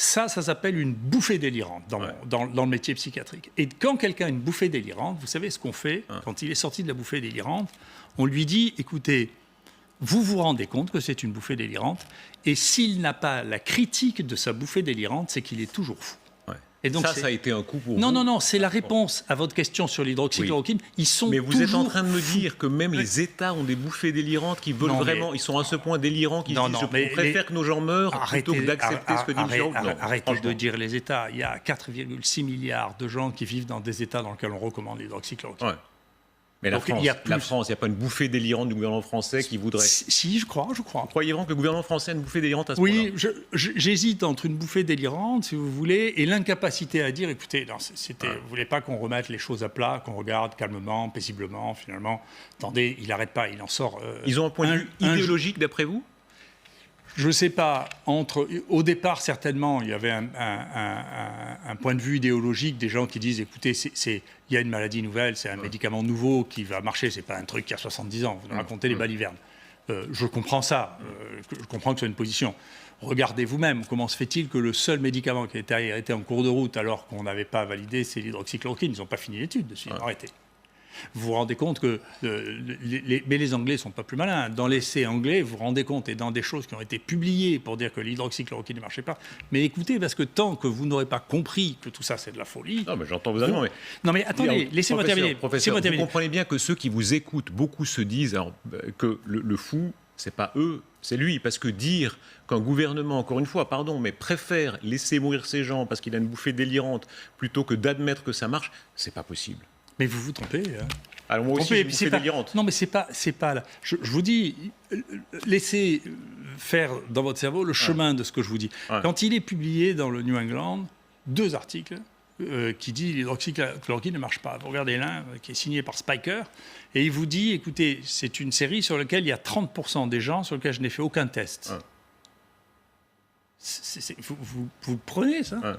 Ça s'appelle une bouffée délirante dans le métier psychiatrique. Et quand quelqu'un a une bouffée délirante, vous savez ce qu'on fait quand il est sorti de la bouffée délirante? On lui dit, écoutez, vous vous rendez compte que c'est une bouffée délirante, et s'il n'a pas la critique de sa bouffée délirante, c'est qu'il est toujours fou. Et donc ça a été un coup pour vous. Non, c'est la réponse à votre question sur l'hydroxychloroquine. Oui. Ils sont Mais vous êtes en train de me fous. dire que même les États ont des bouffées délirantes qui veulent vraiment... Ils sont à ce point délirants qu'ils disent on préfère que nos gens meurent plutôt que d'accepter ce que dit M. Raoult. Arrêtez de dire les États. Il y a 4,6 milliards de gens qui vivent dans des États dans lesquels on recommande l'hydroxychloroquine. Ouais. Mais la France, il n'y a pas une bouffée délirante du gouvernement français qui voudrait... Si, je crois. Vous croyez vraiment que le gouvernement français a une bouffée délirante à ce point-là? Oui, j'hésite entre une bouffée délirante, si vous voulez, et l'incapacité à dire, écoutez, vous ne voulez pas qu'on remette les choses à plat, qu'on regarde calmement, paisiblement, finalement. Attendez, il n'arrête pas, il en sort... Ils ont un point de vue idéologique, d'après vous? Je ne sais pas. Au départ, certainement, il y avait un point de vue idéologique des gens qui disent, écoutez, il y a une maladie nouvelle, c'est un médicament nouveau qui va marcher, ce n'est pas un truc qui a 70 ans, vous nous racontez les balivernes. Je comprends ça, je comprends que ce soit une position. Regardez vous-même, comment se fait-il que le seul médicament qui a été arrêté en cours de route alors qu'on n'avait pas validé, c'est l'hydroxychloroquine? Ils n'ont pas fini l'étude dessus, ils ont arrêté. Vous vous rendez compte que... mais les Anglais ne sont pas plus malins. Dans l'essai anglais, vous vous rendez compte, et dans des choses qui ont été publiées pour dire que l'hydroxychloroquine ne marchait pas, mais écoutez, parce que tant que vous n'aurez pas compris que tout ça, c'est de la folie... Non, mais j'entends vos arguments. Non, mais attendez, laissez-moi terminer. Professeur, vous comprenez bien que ceux qui vous écoutent, beaucoup se disent que le fou, c'est pas eux, c'est lui. Parce que dire qu'un gouvernement, encore une fois, pardon, mais préfère laisser mourir ces gens parce qu'il a une bouffée délirante plutôt que d'admettre que ça marche, c'est pas possible. Mais vous vous trompez. Alors moi aussi, j'ai une bouffée délirante. Non, mais c'est pas là. Je vous dis, laissez faire dans votre cerveau le chemin de ce que je vous dis. Quand il est publié dans le New England, 2 articles qui disent l'hydroxychloroquine ne marche pas. Vous regardez l'un qui est signé par Spiker, et il vous dit, écoutez, c'est une série sur laquelle il y a 30% des gens sur lesquels je n'ai fait aucun test. Vous prenez ça